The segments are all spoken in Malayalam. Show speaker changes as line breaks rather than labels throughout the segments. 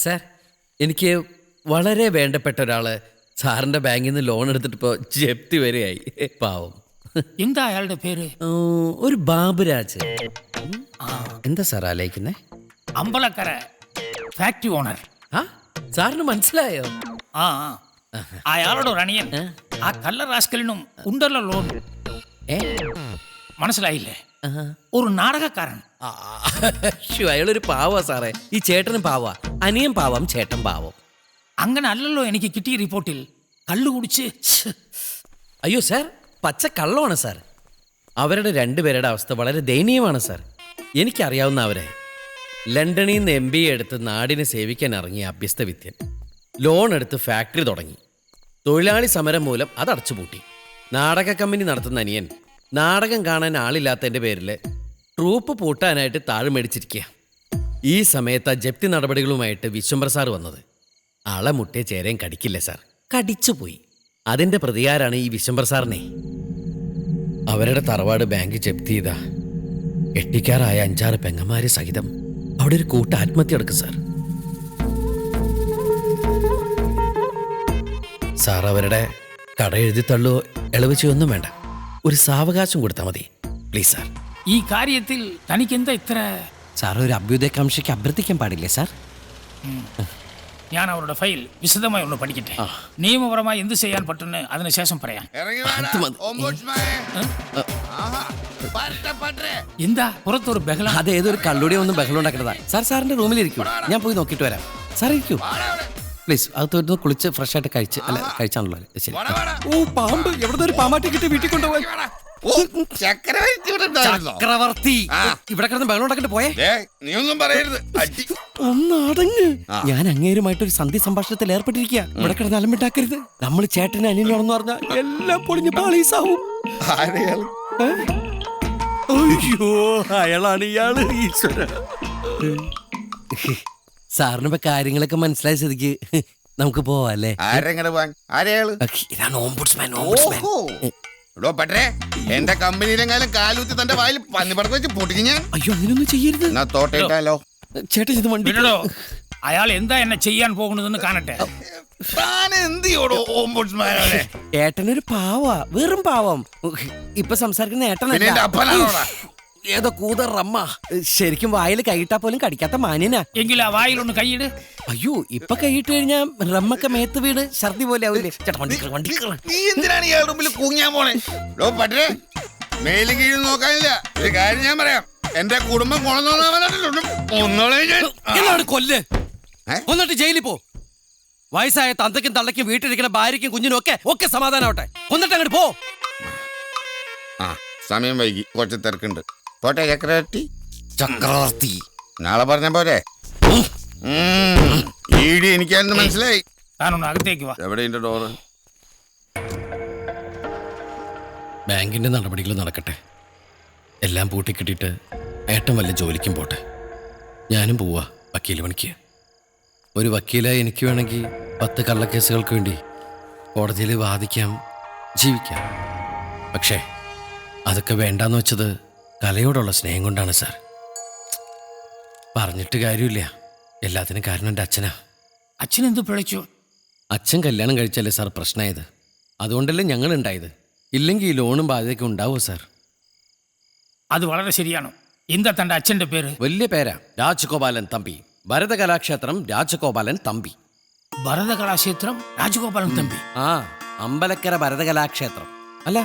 സാർ, എനിക്ക് വളരെ വേണ്ടപ്പെട്ട ഒരാള് സാറിന്റെ ബാങ്കിൽ നിന്ന് ലോൺ എടുത്തിട്ട് ഇപ്പോൾ ജപ്തി വരെയായി. പാവം.
എന്താ അയാളുടെ പേര്?
ഒരു ബാബുരാജ്. എന്താ സാർ ആലോചിക്കുന്നേ?
Ambalakkara factory owner.
ആ, സാറിന് മനസ്സിലായോ?
ആ, അയാളുടെ ഒരു അണിയൻ. ആ കള്ള റാസ്കലിനും ഉണ്ടല്ലോ ലോൺ. മനസ്സിലായില്ലേ? ഒരു നാടകക്കാരൻ.
അയാളൊരു പാവാ സാറേ. ഈ ചേട്ടനും പാവാ, അനിയൻ പാവം, ചേട്ടൻ പാവം.
അങ്ങനെ അല്ലല്ലോ എനിക്ക് കിട്ടിയ റിപ്പോർട്ടിൽ. കള്ളു കുടിച്ച്.
അയ്യോ സാർ, പച്ച കള്ളമാണ് സാർ. അവരുടെ രണ്ടുപേരുടെ അവസ്ഥ വളരെ ദയനീയമാണ് സാർ. എനിക്കറിയാവുന്ന അവരെ ലണ്ടനിൽ നിന്ന് MBA എടുത്ത് നാടിനെ സേവിക്കാൻ ഇറങ്ങിയ അഭ്യസ്ത വിദ്യൻ ലോൺ എടുത്ത് ഫാക്ടറി തുടങ്ങി. തൊഴിലാളി സമരം മൂലം അത് അടച്ചുപൂട്ടി. നാടക കമ്പനി നടത്തുന്ന അനിയൻ നാടകം കാണാൻ ആളില്ലാത്തതിൻ്റെ പേരിൽ ട്രൂപ്പ് പൂട്ടാനായിട്ട് താഴെ മേടിച്ചിരിക്കുക. ഈ സമയത്ത് ആ ജപ്തി നടപടികളുമായിട്ട് വിശ്വംബർ സാർ വന്നത്. ആളെ മുട്ടേ ചേരയും കടിക്കില്ല സാർ, കടിച്ചുപോയി. അതിൻ്റെ പ്രതികാരമാണ് ഈ വിശ്വംബർ സാറിനെ. അവരുടെ തറവാട് ബാങ്ക് ജപ്തി ചെയ്താ എട്ടിക്കാറായ 5-6 പെങ്ങന്മാര് സഹിതം അവിടെ ഒരു കൂട്ട ആത്മഹത്യ എടുക്കും സാർ. സാർ അവരുടെ കട എഴുതി തള്ളോ ഇളവ് ചെയ്യൊന്നും വേണ്ട, ഒരു സാവകാശം കൊടുത്താൽ മതി പ്ലീസ് സാർ.
ഈ കാര്യത്തിൽ തനിക്കെന്താ ഇത്ര?
സാർ ഒരു അഭ്യുദയകാംക്ഷയ്ക്ക് അഭ്യർത്ഥിക്കാൻ പാടില്ലേ സാർ?
ഞാൻ അവരുടെ ഫയൽ വിശദമായി ഒന്ന് പഠിക്കട്ടെ. നിയമപരമായി എന്ത് ചെയ്യാൻ പറ്റുമെന്ന് അതിനുശേഷം പറയാം. എന്താ പുറത്തൊരു ബഹളം?
അത് ഏതൊരു കള്ളുടിയോ ഒന്നും ബഹളം ഉണ്ടാക്കേണ്ടതാ സാർ. സാറിന്റെ റൂമിലിരിക്കും, ഞാൻ പോയി നോക്കിയിട്ട് വരാം. സാർ ഇരിക്കൂ പ്ലീസ്. അകത്തോട്ട് കുളിച്ച് ഫ്രഷ് ആയിട്ട് കഴിച്ച്. അല്ല, കഴിച്ചാണല്ലോ. ശരി. ഓ, പാമ്പ്! എവിടെ ഒരു പാമ്പാട്ടി കിട്ടി വീട്ടിൽ കൊണ്ടുപോയി. ചക്രവർത്തി ഇവിടെ കിടന്ന് ബഹളം ഉണ്ടാക്കിട്ട് പോയേ.
നീ ഒന്നും പറയരുത്.
ഒന്നടങ്ങ്. ഞാൻ അങ്ങേരുമായിട്ടൊരു സന്ധി സംഭാഷണത്തിൽ ഏർപ്പെട്ടിരിക്കുക. ഇവിടെ കിടന്ന് അലമ്പിട്ടാക്കരുത്. നമ്മൾ ചേട്ടന് അനിയനാണെന്ന് പറഞ്ഞാൽ എല്ലാം പൊളിഞ്ഞ് പാളീസാവും. അയ്യോ, അയാളാണ് ഇയാള്. ഈശ്വര, സാറിന് ഇപ്പൊ കാര്യങ്ങളൊക്കെ മനസ്സിലായ സ്ഥിതിക്ക് നമുക്ക് പോവാല്ലേ? ഇതാണ് ഓംബുഡ്സ്മാൻ.
എന്റെ കമ്പനിയിലെങ്ങാനും കാലൂത്തി തന്റെ വായിൽ പന്നിപ്പടത്ത് വെച്ച് പൊട്ടിക്ക് ഞാൻ.
അയ്യോ, അങ്ങനെയൊന്നും ചെയ്യരുത്.
തോട്ടേറ്റാലോ
ചേട്ടൻ ഇത് വണ്ടി.
അയാൾ എന്താ എന്നെ ചെയ്യാൻ പോകുന്നതെന്ന് കാണട്ടെ.
ഏട്ടനൊരു പാവാ, വെറും പാവം. ഇപ്പൊ സംസാരിക്കുന്ന ഏട്ടനല്ല, ഏതോ കൂതറമ്മ. ശരിക്കും വായിൽ കൈയിട്ടാ പോലും കടിക്കാത്ത മാന്യനാ.
എങ്കിൽ ആ വായിലൊന്ന് കൈയിട്.
അയ്യോ, ഇപ്പൊ കൈയിട്ട് കഴിഞ്ഞാ റമ്മൊക്കെ മേത്ത് വീട് ഛർദി പോലെ ആവില്ലേ?
നീ എന്തിനാണ് ഇയാളുടെ മുമ്പിൽ കൂങ്ങിയാൻ പോണേ? മേലും കീഴും നോക്കാനില്ല. ഒരു കാര്യം ഞാൻ പറയാം, എന്റെ കുടുംബം
കൊല്ല്, ഒന്നിട്ട് ജയിലിൽ പോ. വയസ്സായ തന്തയ്ക്കും തള്ളയ്ക്കും വീട്ടിലിരിക്കുന്ന ഭാര്യയ്ക്കും കുഞ്ഞിനും ഒക്കെ സമാധാനാവട്ടെ. ഒന്നിട്ട് അങ്ങോട്ട് പോ.
സമയം വൈകി, കുറച്ച് തിരക്കുണ്ട്. പോട്ടെ
ചക്രവർത്തി.
നാളെ പറഞ്ഞ പോരെ. ഈടി എനിക്കാണെന്ന് മനസ്സിലായി.
അകത്തേക്ക് വാ.
എവിടെ ഡോറ്?
ബാങ്കിന്റെ നടപടികൾ നടക്കട്ടെ. എല്ലാം പൂട്ടിക്കിട്ടിട്ട് ഏട്ടൻ വല്ല ജോലിക്കും പോട്ടെ. ഞാനും പോവാ വക്കീൽ പണിക്ക്. ഒരു വക്കീലായി എനിക്ക് വേണമെങ്കിൽ 10 കള്ളക്കേസുകൾക്ക് വേണ്ടി കോടതിയിൽ വാദിക്കാം, ജീവിക്കാം. പക്ഷേ അതൊക്കെ വേണ്ടാന്ന് വെച്ചത് കലയോടുള്ള സ്നേഹം കൊണ്ടാണ് സാർ. പറഞ്ഞിട്ട് കാര്യമില്ല, എല്ലാത്തിനും കാരണം എൻ്റെ അച്ഛനാ.
അച്ഛനെന്ത് പിഴച്ചു?
അച്ഛൻ കല്യാണം കഴിച്ചല്ലേ സാർ പ്രശ്നമായത്. അതുകൊണ്ടല്ലേ ഞങ്ങൾ ഉണ്ടായത്. ഇല്ലെങ്കിൽ ഈ ലോണും ബാധ്യതയൊക്കെ ഉണ്ടാവോ സാർ?
അത് വളരെ ശരിയാണ്. എന്താ തന്റെ അച്ഛന്റെ പേര്?
വലിയ പേരാ, രാജഗോപാലൻ തമ്പി. ഭരതകലാക്ഷേത്രം രാജഗോപാലൻ തമ്പി.
ഭരതകലാക്ഷേത്രം രാജഗോപാലൻ തമ്പി.
ആ, അമ്പലക്കര ഭരതകലാക്ഷേത്രം. അല്ല,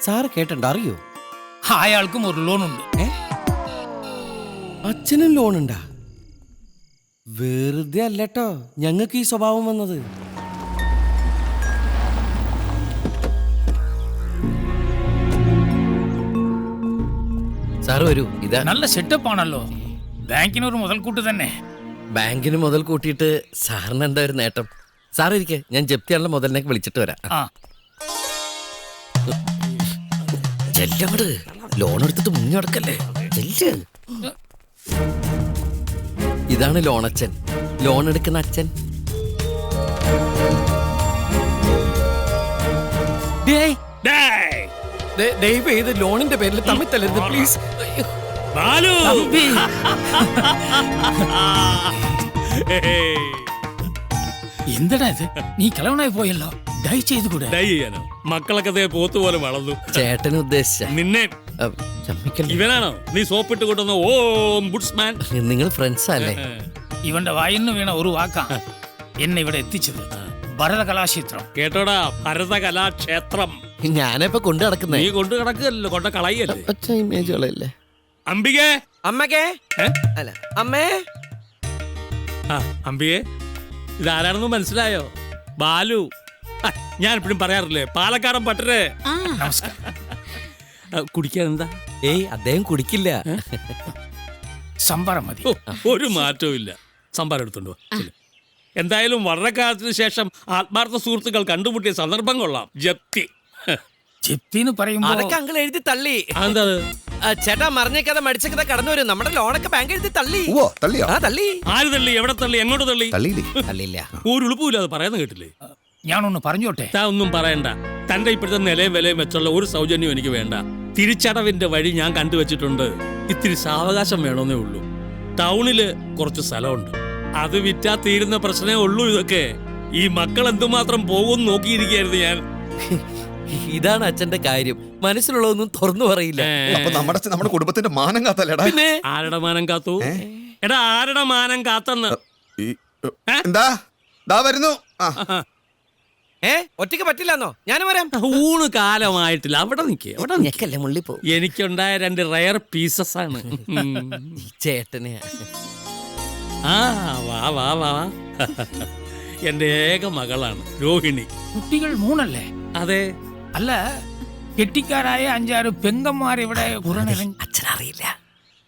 സാറ് കേട്ടിട്ടുണ്ടോ? അറിയോ?
അയാൾക്കും ഒരു ലോണുണ്ട്.
അച്ഛനും ലോണുണ്ടാ? വെറുതെ അല്ലട്ടോ ഞങ്ങൾക്ക് ഈ സ്വഭാവം വന്നത്. സാറ് വരൂ. ഇതാ
നല്ല സെറ്റപ്പ് ആണല്ലോ. ബാങ്കിന് ഒരു മുതൽക്കൂട്ട് തന്നെ.
ബാങ്കിന് മുതൽ കൂട്ടിയിട്ട് സാറിന് എന്താ ഒരു നേട്ടം? സാർ ഇരിക്കെ, ഞാൻ ജപ്തിയാണല്ലോ മുതലിനേക്ക് വിളിച്ചിട്ട് വരാം. ചെല്ലങ്ങട്, ലോൺ എടുത്തിട്ട് മുങ്ങി നടക്കല്ലേ. ഇതാണ് ലോണച്ചൻ, ലോൺ എടുക്കുന്ന അച്ഛൻ. ദയവ് ചെയ്ത് ലോണിന്റെ പേരിൽ തമ്മിൽ തല്ലരുത് പ്ലീസ്.
എന്തടാ ഇത്, നീ കിളവനായി പോയല്ലോ, ഡൈ ചെയ്ത് കൂടെ?
ഡൈ ചെയ്യാനോ? മക്കളൊക്കെ ദേ പോത്ത് പോലെ വളർന്നു.
ചേട്ടന് ഉദ്ദേശിച്ച
നിന്നെ ഇവനാണോ നീ സോപ്പിട്ട് കൊണ്ടുവന്ന ഓം ഗുഡ്സ്മാൻ?
നിങ്ങൾ ഫ്രണ്ട്സ് അല്ലേ?
ഇവന്റെ വായിന്ന് വീണ ഒരു വാക്കാ എന്നെ ഇവിടെ എത്തിച്ചത്. ഭരതകലാക്ഷേത്രം
കേട്ടോടാ, ഭരതകലാക്ഷേത്രം.
ഞാനിപ്പോ കൊണ്ടു നടക്കുന്നേ.
നീ കൊണ്ടു കിടക്കുകയല്ലോ, കൊണ്ട കളയല്ലേ.
ഒറ്റ ഇമേജുകളല്ലേ.
അംബികേ,
അമ്മക്കേ
ഏ?
അല്ല അമ്മേ.
ആ അംബികേ, ഇതാരാണെന്ന് മനസ്സിലായോ? ബാലു. ഞാൻ എപ്പോഴും പറയാറില്ലേ, പാലക്കാടൻ പട്ടര്.
നമസ്കാരം.
കുടിക്കാൻ എന്താ?
ഏയ് അദ്ദേഹം കുടിക്കില്ല.
സംബരം മതി.
ഓ, ഒരു മാറ്റവും ഇല്ല. സംഭാരം എടുത്തോണ്ട് വാ. ചെല്ല്. എന്തായാലും വളരെ കാലത്തിന് ശേഷം ആത്മാർത്ഥ സുഹൃത്തുക്കൾ കണ്ടുമുട്ടിയ സന്ദർഭം കൊള്ളാം. ജപ്തി.
ജപ്തിന്ന് പറയുമ്പോ
അതൊക്കെ അങ്കിൾ എഴുതി തള്ളി.
അതെന്താ?
ചേട്ടാ മറിഞ്ഞ കഥ മടിച്ച കഥ കടന്നു വരും. നമ്മുടെ ലോണൊക്കെ ബാങ്ക് എഴുതി തള്ളി.
ഓ തള്ളിയോ?
ആ തള്ളി.
ആര് തള്ളി? എവിടെ തള്ളി? എങ്ങോട്ട് തള്ളി?
തള്ളിയില്ലേ?
തള്ളിയില്ല.
ഒരു ഉളുപ്പില്ലാതെ പറയുന്ന കേട്ടില്ലേ?
ഞാനൊന്ന് പറഞ്ഞോട്ടെ.
താ ഒന്നും പറയണ്ട. തന്റെ ഇപ്പോഴത്തെ നിലയും വിലയും വെച്ചുള്ള ഒരു സൗജന്യം എനിക്ക് വേണ്ട. തിരിച്ചടവിന്റെ വഴി ഞാൻ കണ്ടുവച്ചിട്ടുണ്ട്. ഇത്തിരി സാവകാശം വേണമെന്നേ ഉള്ളൂ. ടൗണില് കുറച്ച് സ്ഥലമുണ്ട്, അത് വിറ്റാ തീരുന്ന പ്രശ്നമേ ഉള്ളൂ. ഇതൊക്കെ ഈ മക്കൾ എന്തുമാത്രം പോകും നോക്കിയിരിക്കുകയായിരുന്നു ഞാൻ.
ഇതാണ് അച്ഛന്റെ കാര്യം, മനസ്സിലുള്ളതൊന്നും തുറന്നു പറയില്ല.
അപ്പൊ നമ്മുടെ കുടുംബത്തിന്റെ മാനം കാത്തല്ലേടാ?
പിന്നെ
ആരുടെ മാനം കാത്തു? എടാ, ആരുടെ മാനം കാത്തെന്ന്?
എന്താ ദാ വരുന്നു. ആ
ഒറ്റയ്ക്ക് പറ്റില്ലെന്നോ? ഞാനും വരാം.
ഊണ് കാലമായിട്ടില്ല. അവിടെ നിൽക്കേ, അവിടെ
ഞെക്കല്ലേ മുള്ളിപ്പോ.
എനിക്കുണ്ടായ 2 റയർ പീസസ് ആണ്.
ചേട്ടനെ
ആ വാ വാ വാ. എന്റെ ഏക മകളാണ് രോഹിണി.
കുട്ടികൾ 3 അല്ലേ?
അതെ.
അല്ല, കെട്ടിക്കാരായ 5-6 പെങ്ങന്മാർ ഇവിടെ പുറണിറങ്ങി.
അച്ഛനറിയില്ല.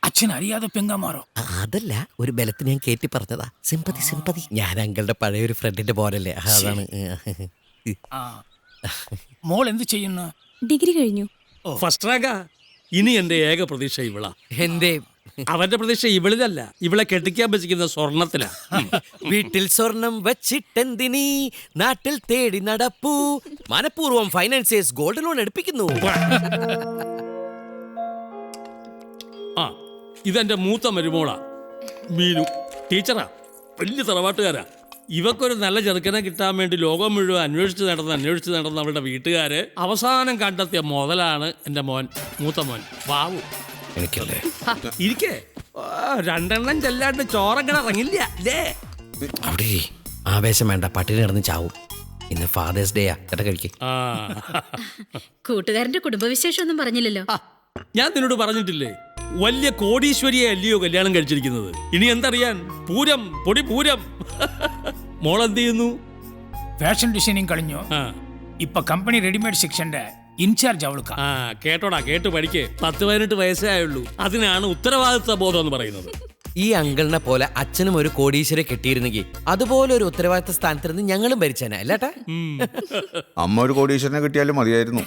അച്ഛൻ അറിയാതെ പെങ്ങന്മാരോ?
അതല്ല, ഒരു ബലത്തിന് ഞാൻ കേട്ടി പറഞ്ഞതാ. Sympathy sympathy. ഞാൻ അങ്കിളുടെ പഴയ ഒരു ഫ്രണ്ടിന്റെ പോലല്ലേ, അതാണ്.
ആ, മോൾ എന്ത് ചെയ്യുന്നു?
ഡിഗ്രി കഴിഞ്ഞു.
ഫസ്റ്റ് റാങ്കാ. ഇനി എന്റെ ഏക പ്രതീക്ഷ ഇവളാ.
എന്തേ?
അവന്റെ പ്രതീക്ഷ ഇവളിലല്ല, ഇവളെ കെട്ടിക്കാൻ വെച്ചിരിക്കുന്ന സ്വർണത്തിലാ.
വീട്ടിൽ സ്വർണം വച്ചിട്ടെന്തിനീ നാട്ടിൽ തേടി നടപ്പൂ. മനഃപൂർവ്വം ഫൈനാൻസിയേഴ്സ് ഗോൾഡ് ലോൺ എടുപ്പിക്കുന്നു.
ആ, ഇതെന്റെ മൂത്ത മരുമോളാ മീനു. ടീച്ചറാ, വലിയ തറവാട്ടുകാരാ. ഇവക്കൊരു നല്ല ചെറുക്കനെ കിട്ടാൻ വേണ്ടി ലോകം മുഴുവൻ അന്വേഷിച്ച് നടന്ന അവളുടെ വീട്ടുകാര് അവസാനം കണ്ടെത്തിയ മുതലാണ് എന്റെ മോൻ, മൂത്ത മോൻ ബാബു.
എനിക്കല്ലേ
ഇരിക്കേ. 2 എണ്ണം ചെല്ലാണ്ട് ചോറങ്ങനെ ഇറങ്ങില്ല അല്ലേ?
അവിടെ ആവേശം വേണ്ട, പട്ടിണി കിടന്ന് ചാവും. ഇന്ന് ഫാദേഴ്സ് ഡേയാ. ചേട്ടാ കഴിക്കേ.
ആ,
കൂട്ടുകാരന്റെ കുടുംബവിശേഷം ഒന്നും പറഞ്ഞില്ലല്ലോ.
ഞാൻ നിന്നോട് പറഞ്ഞിട്ടില്ലേ, വലിയ കോടീശ്വരിയെ അല്ലയോ കല്യാണം കഴിച്ചിരിക്കുന്നത്. ഇനി എന്തറിയാൻ? പൂരം, പൊടി പൂരം. മോളെന്ത് ചെയ്യുന്നു?
ഫാഷൻ ഡിസൈനിങ് കഴിഞ്ഞു.
ആ
ഇപ്പൊ കമ്പനി റെഡിമെയ്ഡ് സെക്ഷന്റെ ഇൻചാർജ് അവൾക്ക്.
ആ, കേട്ടോടാ, കേട്ട് പഠിക്കേ. 10-18 വയസ്സേ ആയുള്ളൂ. അതിനാണ് ഉത്തരവാദിത്വ ബോധം എന്ന് പറയുന്നത്.
ഈ അങ്കിളിനെ പോലെ അച്ഛനും ഒരു കോടീശ്വരെ കിട്ടിയിരുന്നെങ്കിൽ അതുപോലെ ഒരു ഉത്തരവാദിത്ത സ്ഥാനത്തിരുന്ന് ഞങ്ങളും ഭരിച്ചേനെ അല്ലേട്ടാ.
അമ്മ ഒരു കോടീശ്വരനെ കിട്ടിയാലും മതിയായിരുന്നു.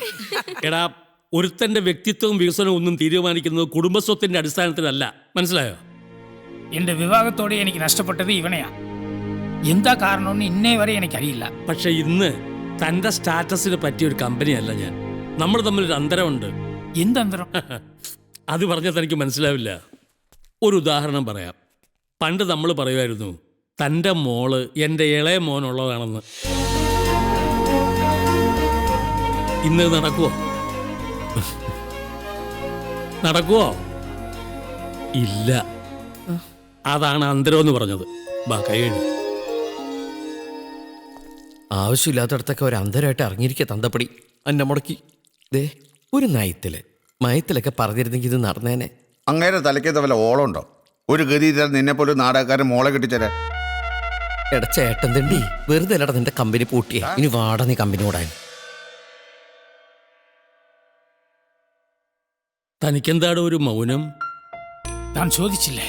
എടാ, ഒരുത്തന്റെ വ്യക്തിത്വവും വികസനവും ഒന്നും തീരുമാനിക്കുന്നത് കുടുംബസ്വത്തിന്റെ അടിസ്ഥാനത്തിലല്ല. മനസ്സിലായോ?
എന്റെ വിവാഹത്തോടെ എനിക്ക് നഷ്ടപ്പെട്ടത് ഇവനെയാ. എന്താ കാരണമെന്ന് ഇന്നേ വരെ എനിക്കറിയില്ല.
പക്ഷെ ഇന്ന് തന്റെ സ്റ്റാറ്റസിന് പറ്റിയ ഒരു കമ്പനിയല്ല ഞാൻ. നമ്മൾ തമ്മിലൊരു അന്തരമുണ്ട്.
എന്തന്തരം?
അത് പറഞ്ഞാൽ തനിക്ക് മനസ്സിലാവില്ല. ഒരു ഉദാഹരണം പറയാം. പണ്ട് നമ്മൾ പറയുമായിരുന്നു, തൻ്റെ മോള് എൻ്റെ ഇളയ മോനുള്ളതാണെന്ന്. ഇന്ന് നടക്കുവോ? നടക്കുവോ? ഇല്ല. അതാണ് അന്തരം എന്ന് പറഞ്ഞത്. ബാ, കൈയടി.
ആവശ്യമില്ലാത്തടത്തൊക്കെ ഒരു അന്തരമായിട്ട് ഇറങ്ങിയിരിക്കുക തന്തപ്പടി. അന്നെ മുടക്കി ദേ ഒരു മയത്തിലൊക്കെ പറഞ്ഞിരുന്നെങ്കിൽ ഇത് നടന്നേനെ.
അങ്ങേരെ തലയ്ക്കത് വല്ല ഓളം ഉണ്ടോ? ഒരു ഗതി നിന്നെ പോലെ നാടകക്കാരൻ മോളെ കിട്ടിച്ചേരാ.
എടാ ചേട്ടൻ തണ്ടി, വെറുതെ അല്ലടാ നിന്റെ കമ്പനി പൂട്ടിയേ. ഇനി വാടാ നീ കമ്പനി ഓടാൻ.
തനിക്കെന്താണ് ഒരു മൗനം?
താൻ ചോദിച്ചില്ലേ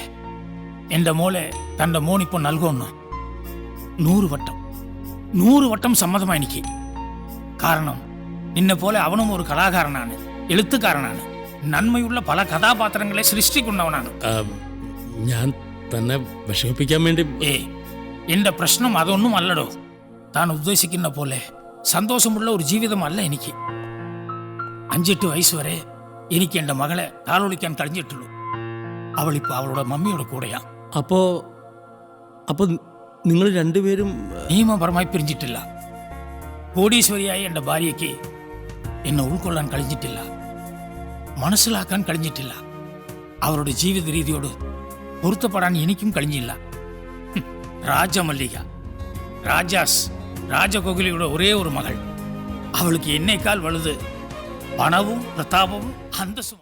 എന്റെ മോളെ തന്റെ മോനിപ്പോ നൽകുമെന്ന്? 100 വട്ടം സമ്മതമാ എനിക്ക്. കാരണം നിന്നെ പോലെ അവനും ഒരു കലാകാരനാണ്, എഴുത്തുകാരനാണ്, നന്മയുള്ള പല കഥാപാത്രങ്ങളെ സൃഷ്ടിക്കുന്നവനാണ്.
ഞാൻ തന്നെ വിഷമിപ്പിക്കാൻ വേണ്ടി.
എന്റെ പ്രശ്നം അതൊന്നും അല്ലടോ. താൻ ഉദ്ദേശിക്കുന്ന പോലെ സന്തോഷമുള്ള ഒരു ജീവിതമല്ല എനിക്ക്. 5-8 വയസ്സ് വരെ എനിക്ക് എന്റെ മകളെ താളൊളിക്കാൻ കഴിഞ്ഞിട്ടുള്ളൂ. അവളിപ്പോ അവളുടെ മമ്മിയുടെ കൂടെയാ.
അപ്പോ അപ്പൊ നിങ്ങൾ രണ്ടുപേരും
നിയമപരമായി പിരിഞ്ഞിട്ടില്ല. കോടീശ്വരിയായ എൻ്റെ ഭാര്യയ്ക്ക് എന്നെ ഉൾക്കൊള്ളാൻ കഴിഞ്ഞിട്ടില്ല, മനസ്സിലാക്കാൻ കഴിഞ്ഞിട്ടില്ല. അവരുടെ ജീവിത രീതിയോട് പൊരുത്തപ്പെടാൻ എനിക്കും കഴിഞ്ഞില്ല. രാജമല്ലിക, രാജകോകിലയുടെ ഒരേ ഒരു മകൾ. അവൾക്ക് എന്നേക്കാൾ വലുത് പണവും പ്രതാപവും അന്തസ്സും.